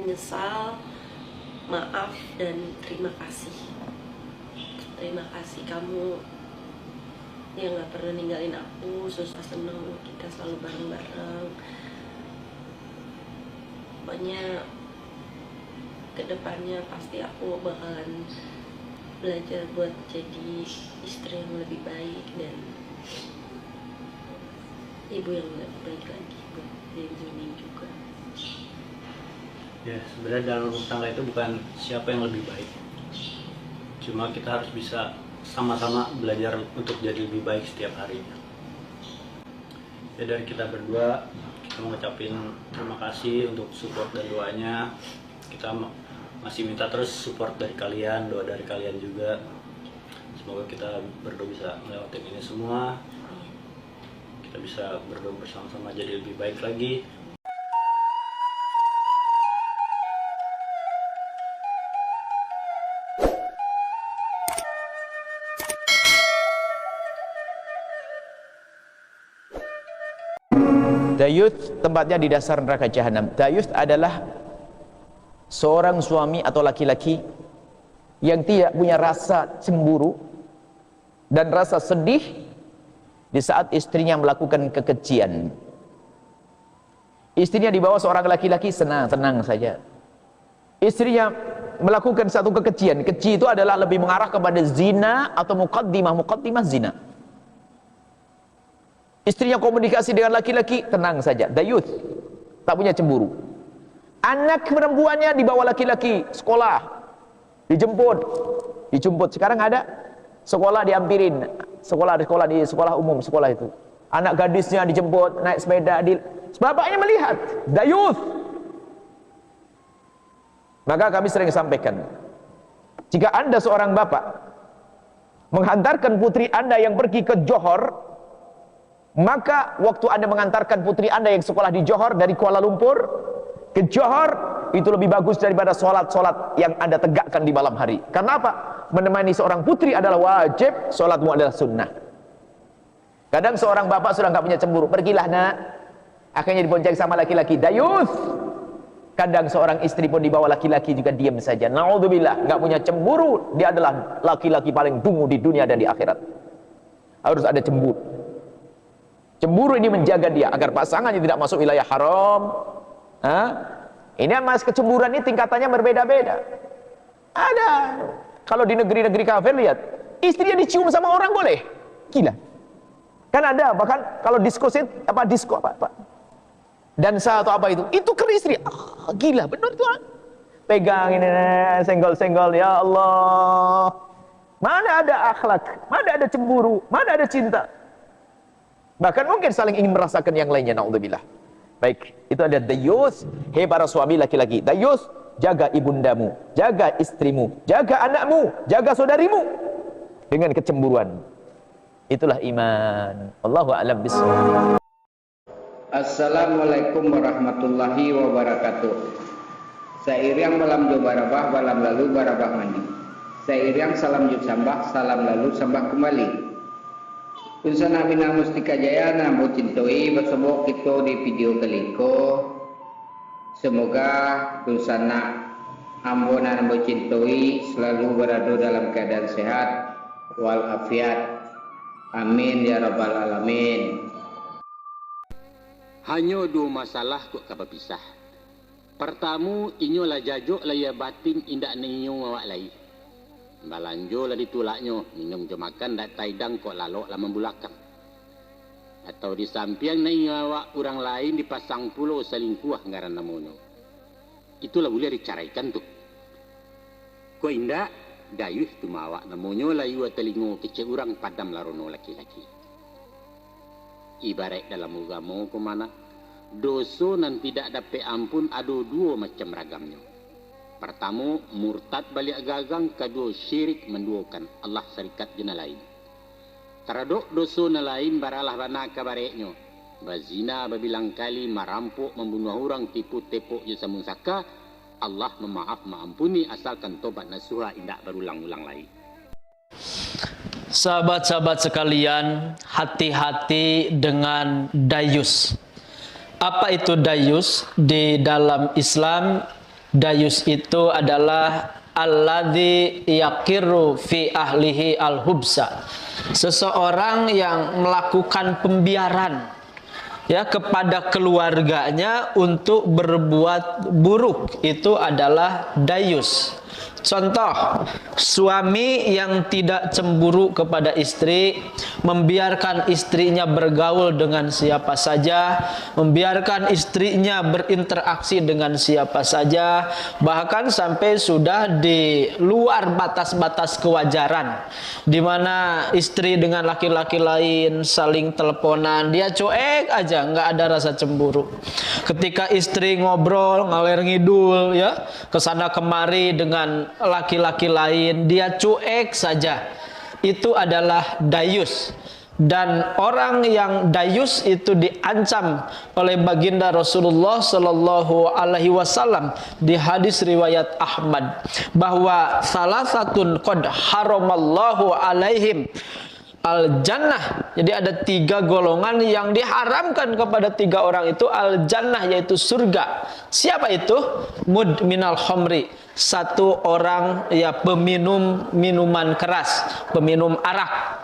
menyesal, maaf, dan terima kasih. Terima kasih kamu yang gak pernah ninggalin aku, susah seneng kita selalu bareng-bareng. Pokoknya kedepannya pasti aku bakalan belajar buat jadi istri yang lebih baik dan ibu yang lebih baik lagi buat Denny juga. Ya, sebenarnya dalam rumah tangga itu bukan siapa yang lebih baik, cuma kita harus bisa sama-sama belajar untuk jadi lebih baik setiap harinya. Ya, dari kita berdua, kita mau ngucapin terima kasih untuk support dan doanya. Kita masih minta terus support dari kalian, doa dari kalian juga. Semoga kita berdua bisa melewati ini semua. Kita bisa berdua bersama-sama jadi lebih baik lagi. Dayuth tempatnya di dasar neraka jahanam. Dayuth adalah seorang suami atau laki-laki yang tidak punya rasa cemburu dan rasa sedih di saat istrinya melakukan kekejian. Istrinya di bawah seorang laki-laki senang-senang saja. Istrinya melakukan satu kekejian. Keji itu adalah lebih mengarah kepada zina atau muqaddimah zina. Istrinya komunikasi dengan laki-laki, tenang saja. Dayuth, tak punya cemburu. Anak perempuannya dibawa laki-laki, sekolah, dijemput. Sekarang ada sekolah diampirin, di sekolah umum, sekolah itu. Anak gadisnya dijemput, naik sepeda, bapaknya melihat, dayuth. Maka kami sering sampaikan, jika Anda seorang bapak menghantarkan putri Anda yang pergi ke Johor, maka waktu Anda mengantarkan putri Anda yang sekolah di Johor dari Kuala Lumpur ke Johor, itu lebih bagus daripada sholat-sholat yang Anda tegakkan di malam hari. Karena apa? Menemani seorang putri adalah wajib, sholatmu adalah sunnah. Kadang seorang bapak sudah nggak punya cemburu, pergilah nak, akhirnya dibonceng sama laki-laki, dayuth. Kadang seorang istri pun dibawa laki-laki juga diam saja, naudzubillah, nggak punya cemburu. Dia adalah laki-laki paling dungu di dunia dan di akhirat. Harus ada cemburu. Cemburu ini menjaga dia agar pasangannya tidak masuk wilayah haram. Ini mas, kecemburuan ini tingkatannya berbeda-beda. Ada. Kalau di negeri-negeri kafir lihat, istrinya dicium sama orang boleh. Gila. Kan ada, bahkan kalau disko apa? Dansa atau apa itu ke istri. Gila, benar tuh. Pegang ini, senggol-senggol, ya Allah. Mana ada akhlak, mana ada cemburu, mana ada cinta. Bahkan mungkin saling ingin merasakan yang lainnya, naudzubillah. Baik, itu ada dayuth. Hei para suami laki-laki, dayuth, jaga ibundamu, jaga istrimu, jaga anakmu, jaga saudarimu dengan kecemburuan. Itulah iman. Allahu a'lam bishawab. Assalamualaikum warahmatullahi wabarakatuh. Seiring malam jo barabah, malam lalu barabah mandi. Seiring salam jo sambah, salam lalu sambah kembali. Unsana mina mustika jaya namo cintoi bersama kita di video keliko. Semoga unsana ambona namo cintoi selalu berada dalam keadaan sehat walafiat. Amin ya rabbal alamin. Hanya dua masalah kok kapapisah. Pertama, inyo lah jajuk lah ya batin indak ninyo awak lai. Balanjo lah ditulaknya, minum je makan dak taidang kok lalok lah membulakang. Atau di samping ninyo awak orang lain dipasang pulau selingkuh ngaran namonyo. Itulah boleh dicaraikan tuh. Kok indak dayuh tu mawak namonyo lah iwa telingo kecil orang padam larono laki-laki. Ibarat dalam agama ke mana dosa nan tidak dapat ampun ada dua macam ragamnya. Pertama, murtad balik gagang, kedua syirik menduakan Allah syarikat jena lain. Taradok dosa na lain baralah bana kabareknya. Bazina babilang kali, marampok, membunuh orang, tipu tepuk je samun saka, Allah memaaf maampuni asalkan tobat nasuha indak berulang-ulang lagi. Sahabat-sahabat sekalian, hati-hati dengan dayus. Apa itu dayus? Di dalam Islam Dayus itu adalah alladzi yaqiru fi ahlihi al-hubsa. Seseorang yang melakukan pembiaran ya kepada keluarganya untuk berbuat buruk, itu adalah dayus. Contoh, suami yang tidak cemburu kepada istri, membiarkan istrinya bergaul dengan siapa saja, membiarkan istrinya berinteraksi dengan siapa saja, bahkan sampai sudah di luar batas-batas kewajaran, di mana istri dengan laki-laki lain saling teleponan, dia cuek aja, nggak ada rasa cemburu. Ketika istri ngobrol ngalir ngidul ya kesana kemari dengan laki-laki lain, dia cuek saja. Itu adalah dayus. Dan orang yang dayus itu diancam oleh baginda Rasulullah Sallallahu Alaihi Wasallam di hadis riwayat Ahmad, bahwa salah satun qad haramallahu alaihim al-jannah. Jadi ada 3 golongan yang diharamkan kepada 3 orang itu al-jannah, yaitu surga. Siapa itu? Mudminal khamri, satu orang ya peminum minuman keras, peminum arak.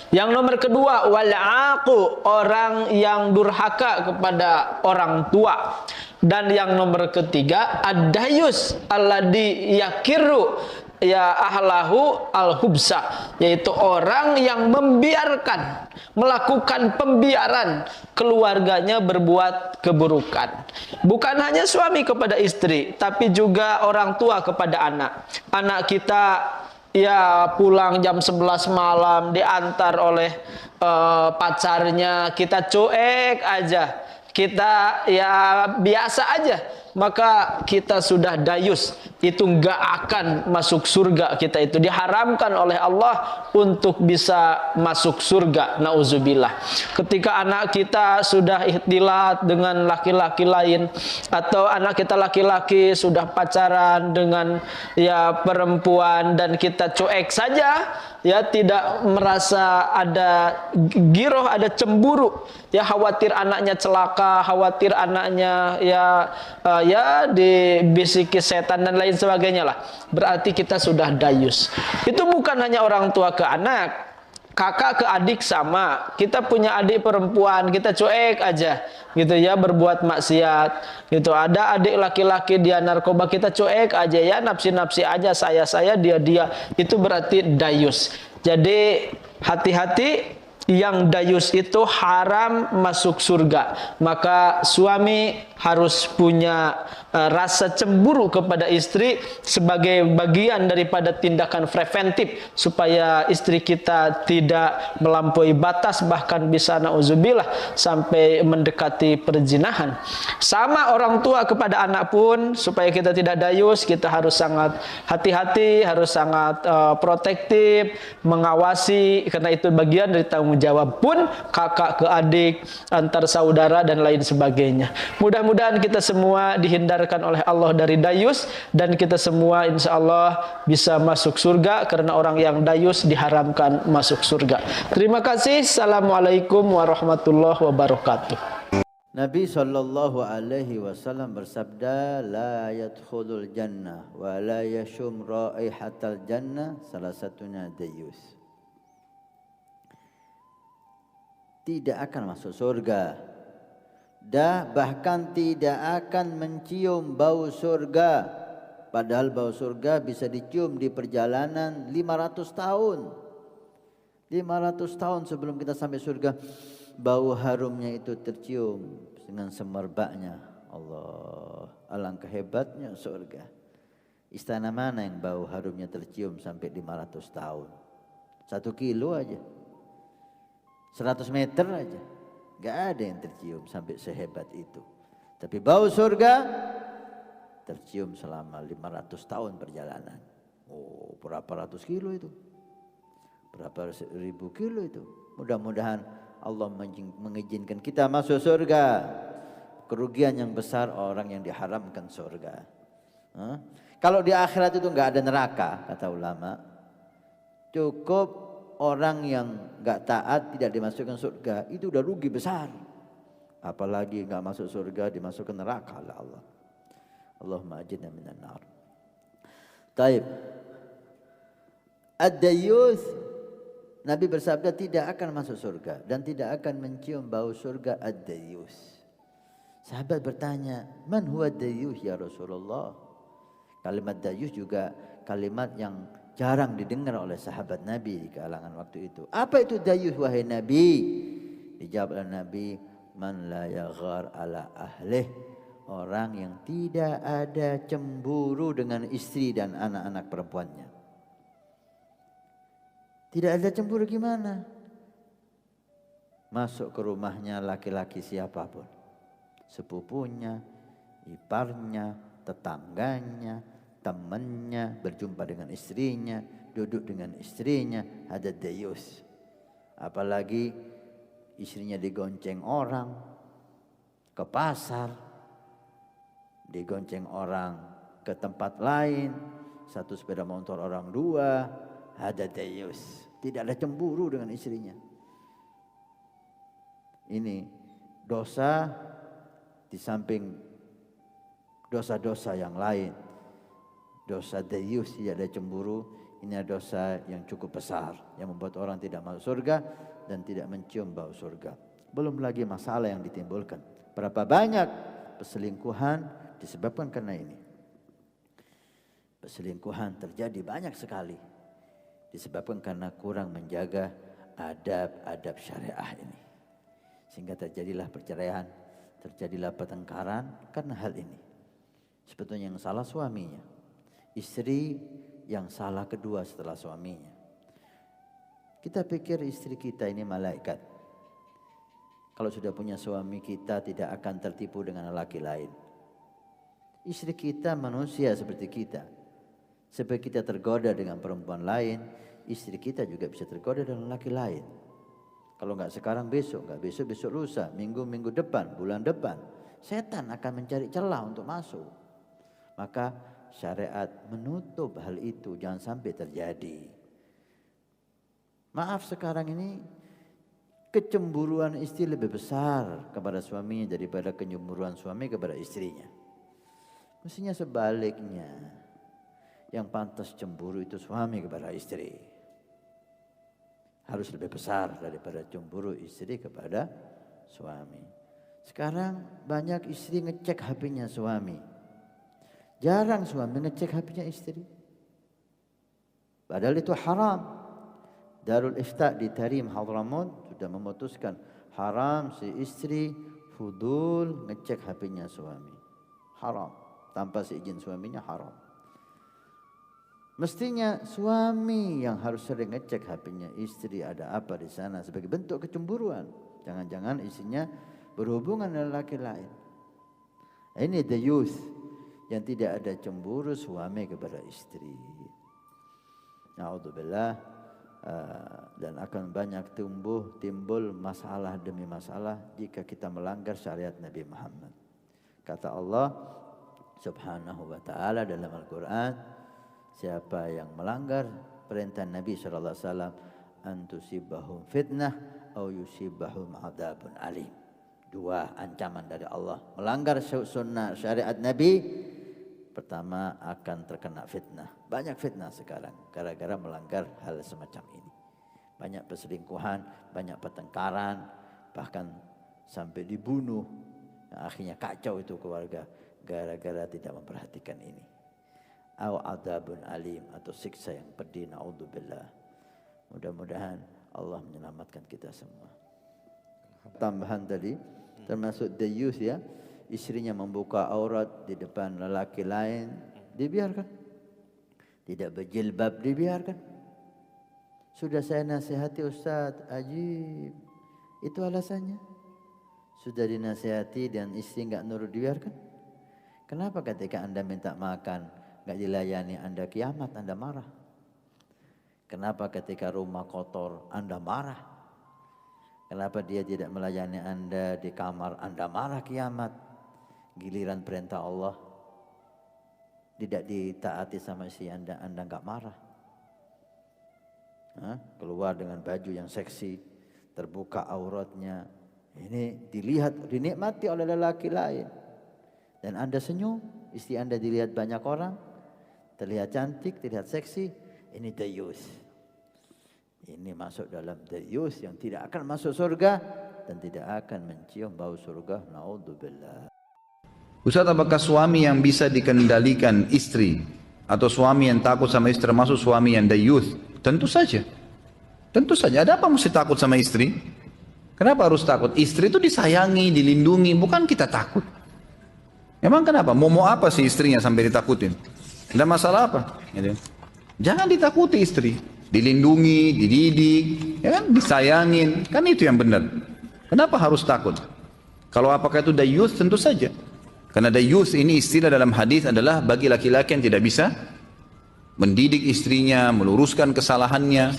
Yang nomor kedua, wal'aqu, orang yang durhaka kepada orang tua. Dan yang nomor ketiga, ad-dayus alladzi yakiru ya ahlahu al-hubsa, yaitu orang yang membiarkan, melakukan pembiaran keluarganya berbuat keburukan. Bukan hanya suami kepada istri, tapi juga orang tua kepada anak. Anak kita ya pulang jam 11 malam diantar oleh pacarnya, kita cuek aja, kita ya biasa aja, maka kita sudah dayus. Itu nggak akan masuk surga. Kita itu diharamkan oleh Allah untuk bisa masuk surga, nauzubillah. Ketika anak kita sudah ikhtilat dengan laki-laki lain, atau anak kita laki-laki sudah pacaran dengan ya perempuan, dan kita cuek saja, ya tidak merasa ada giroh, ada cemburu, ya khawatir anaknya celaka, khawatir anaknya ya dibisiki setan dan lain sebagainya lah, berarti kita sudah dayus. Itu bukan hanya orang tua ke anak, kakak ke adik sama. Kita punya adik perempuan, kita cuek aja gitu ya, berbuat maksiat gitu. Ada adik laki-laki dia narkoba, kita cuek aja ya, nafsi-nafsi aja, saya dia, itu berarti dayus. Jadi hati-hati, yang dayus itu haram masuk surga. Maka suami harus punya rasa cemburu kepada istri sebagai bagian daripada tindakan preventif supaya istri kita tidak melampaui batas, bahkan bisa nauzubillah sampai mendekati perzinahan. Sama orang tua kepada anak pun, supaya kita tidak dayus, kita harus sangat hati-hati, harus sangat protektif, mengawasi, karena itu bagian dari tanggung jawab pun kakak ke adik, antar saudara dan lain sebagainya. Mudah-mudahan kita semua dihindarkan oleh Allah dari dayus, dan kita semua insya Allah bisa masuk surga, karena orang yang dayus diharamkan masuk surga. Terima kasih. Assalamualaikum warahmatullahi wabarakatuh. Nabi sallallahu alaihi wasallam bersabda, la yadkhulul jannah wa la yashum raihatal jannah, salah satunya dayus. Tidak akan masuk surga, bahkan tidak akan mencium bau surga. Padahal bau surga bisa dicium di perjalanan 500 tahun. 500 tahun sebelum kita sampai surga, bau harumnya itu tercium dengan semerbaknya. Allah, alangkah hebatnya surga. Istana mana yang bau harumnya tercium sampai 500 tahun? 1 kilo aja, 100 meter aja, gak ada yang tercium sampai sehebat itu. Tapi bau surga tercium selama 500 tahun perjalanan. Oh, berapa ratus kilo itu, berapa ribu kilo itu. Mudah-mudahan Allah mengizinkan kita masuk surga. Kerugian yang besar orang yang diharamkan surga. Kalau di akhirat itu gak ada neraka, kata ulama, cukup orang yang gak taat tidak dimasukkan surga, itu udah rugi besar. Apalagi gak masuk surga dimasukkan neraka oleh Allah. Allahumma ajirna minan nar. Taib. Ad-dayyuth, Nabi bersabda tidak akan masuk surga dan tidak akan mencium bau surga ad-dayyuth. Sahabat bertanya, man huwa ad-dayyuth ya Rasulullah? Kalimat dayyuth juga kalimat yang jarang didengar oleh sahabat Nabi di kalangan waktu itu. Apa itu dayyuth wahai Nabi? Dijawab oleh Nabi, man la yaghar ala ahlih, orang yang tidak ada cemburu dengan istri dan anak-anak perempuannya. Tidak ada cemburu gimana? Masuk ke rumahnya laki-laki siapapun, sepupunya, iparnya, tetangganya, temannya, berjumpa dengan istrinya, duduk dengan istrinya, ada dayus. Apalagi istrinya digonceng orang ke pasar, digonceng orang ke tempat lain, satu sepeda motor orang dua, ada dayus. Tidak ada cemburu dengan istrinya. Ini dosa di samping dosa-dosa yang lain. Dosa dayus, tidak ada cemburu, ini adalah dosa yang cukup besar yang membuat orang tidak masuk surga dan tidak mencium bau surga. Belum lagi masalah yang ditimbulkan. Berapa banyak perselingkuhan disebabkan karena ini. Perselingkuhan terjadi banyak sekali disebabkan karena kurang menjaga adab-adab syariah ini. Sehingga terjadilah perceraian, terjadilah pertengkaran karena hal ini. Sebetulnya yang salah suaminya, istri yang salah kedua setelah suaminya. Kita pikir istri kita ini malaikat. Kalau sudah punya suami, kita tidak akan tertipu dengan lelaki lain. Istri kita manusia seperti kita. Seperti kita tergoda dengan perempuan lain, istri kita juga bisa tergoda dengan lelaki lain. Kalau enggak sekarang besok, enggak besok besok lusa, minggu depan, bulan depan, setan akan mencari celah untuk masuk. Maka syariat menutup hal itu, jangan sampai terjadi. Maaf, sekarang ini kecemburuan istri lebih besar kepada suaminya daripada kecemburuan suami kepada istrinya. Mestinya sebaliknya. Yang pantas cemburu itu suami kepada istri. Harus lebih besar daripada cemburu istri kepada suami. Sekarang banyak istri ngecek HP-nya suami. Jarang suami ngecek HP-nya istri. Padahal itu haram. Darul Ifta di Tarim Hadramut sudah memutuskan haram si istri fudul ngecek HP-nya suami. Haram. Tanpa seizin suaminya haram. Mestinya suami yang harus sering ngecek HP-nya istri ada apa di sana sebagai bentuk kecemburuan. Jangan-jangan istrinya berhubungan dengan laki lain. Ini the youth yang tidak ada cemburu suami kepada istri. Na'udzubillah. Dan akan banyak timbul masalah demi masalah jika kita melanggar syariat Nabi Muhammad. Kata Allah Subhanahu wa ta'ala dalam Al-Quran, siapa yang melanggar perintah Nabi SAW, antusibahum fitnah au yusibahum adabun alim. Dua ancaman dari Allah. Melanggar sunnah syariat Nabi, pertama akan terkena fitnah. Banyak fitnah sekarang gara-gara melanggar hal semacam ini. Banyak perselingkuhan, banyak pertengkaran, bahkan sampai dibunuh. Nah, akhirnya kacau itu keluarga gara-gara tidak memperhatikan ini. Au adabun alim, atau siksa yang pedih, naudzubillah. Mudah-mudahan Allah menyelamatkan kita semua. Tambahan tadi termasuk the youth ya, istrinya membuka aurat di depan lelaki lain, dibiarkan. Tidak berjilbab, dibiarkan. Sudah saya nasihati Ustaz, ajib. Itu alasannya. Sudah dinasihati dan istri enggak nurut, dibiarkan. Kenapa ketika Anda minta makan enggak dilayani, Anda kiamat, Anda marah? Kenapa ketika rumah kotor Anda marah? Kenapa dia tidak melayani Anda di kamar, Anda marah kiamat? Giliran perintah Allah tidak ditaati sama istri Anda enggak marah. Keluar dengan baju yang seksi, terbuka auratnya, ini dilihat, dinikmati oleh lelaki lain, dan Anda senyum. Istri Anda dilihat banyak orang, terlihat cantik, terlihat seksi, ini dayus. Ini masuk dalam dayus yang tidak akan masuk surga dan tidak akan mencium bau surga. Naudzubillah. Ustaz, apakah suami yang bisa dikendalikan istri atau suami yang takut sama istri termasuk suami yang dayus? Tentu saja. Tentu saja. Ada apa mesti takut sama istri? Kenapa harus takut? Istri itu disayangi, dilindungi, bukan kita takut. Emang kenapa? Mau apa sih istrinya sampai ditakutin? Ada masalah apa? Jangan ditakuti istri. Dilindungi, dididik, ya kan? Disayangin. Kan itu yang benar. Kenapa harus takut? Kalau apakah itu dayus? Tentu saja. Karena dayus ini istilah dalam hadis adalah bagi laki-laki yang tidak bisa mendidik istrinya, meluruskan kesalahannya.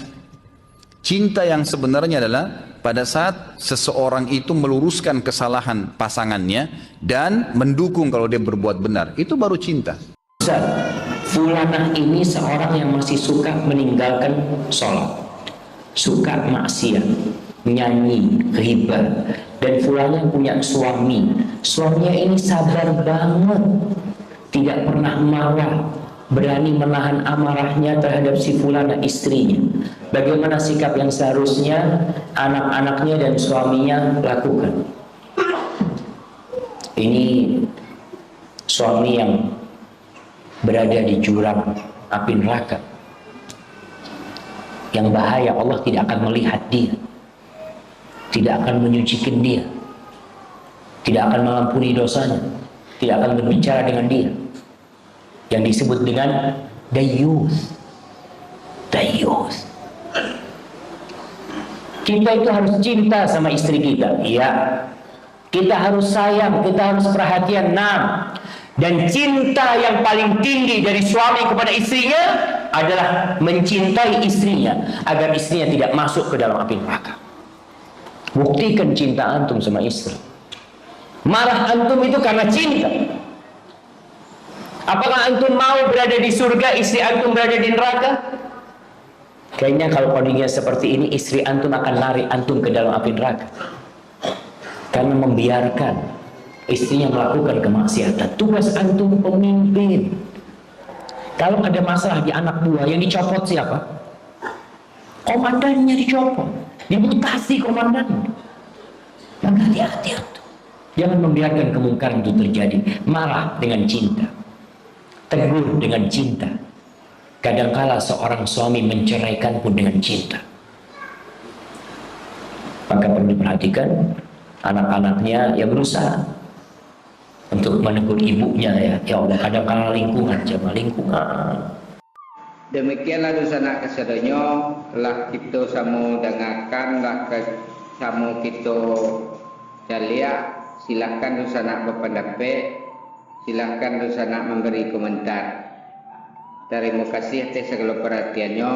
Cinta yang sebenarnya adalah pada saat seseorang itu meluruskan kesalahan pasangannya dan mendukung kalau dia berbuat benar. Itu baru cinta. Ustaz, fulanah ini seorang yang masih suka meninggalkan sholat, suka maksiat, nyanyi, ghibah, dan fulanah punya suami. Suaminya ini sabar banget, tidak pernah marah, berani menahan amarahnya terhadap si fulanah istrinya. Bagaimana sikap yang seharusnya anak-anaknya dan suaminya lakukan? Ini suami yang berada di jurang api neraka yang bahaya. Allah tidak akan melihat dia, tidak akan menyucikan dia, tidak akan mengampuni dosanya, tidak akan berbicara dengan dia, yang disebut dengan dayus. Dayus. Kita itu harus cinta sama istri kita, iya. Kita harus sayang, kita harus perhatian. Nah, dan cinta yang paling tinggi dari suami kepada istrinya adalah mencintai istrinya agar istrinya tidak masuk ke dalam api neraka. Buktikan cinta antum sama istri. Marah antum itu karena cinta. Apakah antum mau berada di surga, istri antum berada di neraka? Kayaknya kalau kondisinya seperti ini, istri antum akan lari antum ke dalam api neraka. Karena membiarkan istrinya melakukan kemaksiatan. Tugas antum pemimpin. Kalau ada masalah di anak buah, yang dicopot siapa? Komandannya dicopot. Dimutasi komandannya. Maka hati-hati antum. Jangan membiarkan kemungkaran itu terjadi. Marah dengan cinta, tegur dengan cinta. Kadangkala seorang suami menceraikan pun dengan cinta. Maka perlu diperhatikan anak-anaknya ya berusaha untuk menegur ibunya ya Allah, kadangkala lingkungan, coba lingkungan. Demikianlah dosa kesedonyo lah kita samu dengarkan lah samu kita jalia. Silakan dosa berpendapat, silakan dosa memberi komentar. Terima kasih atas segala perhatiannya.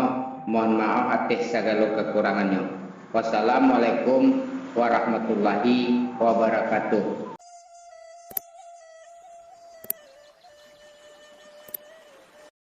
Mohon maaf atas segala kekurangannya. Wassalamualaikum warahmatullahi wabarakatuh.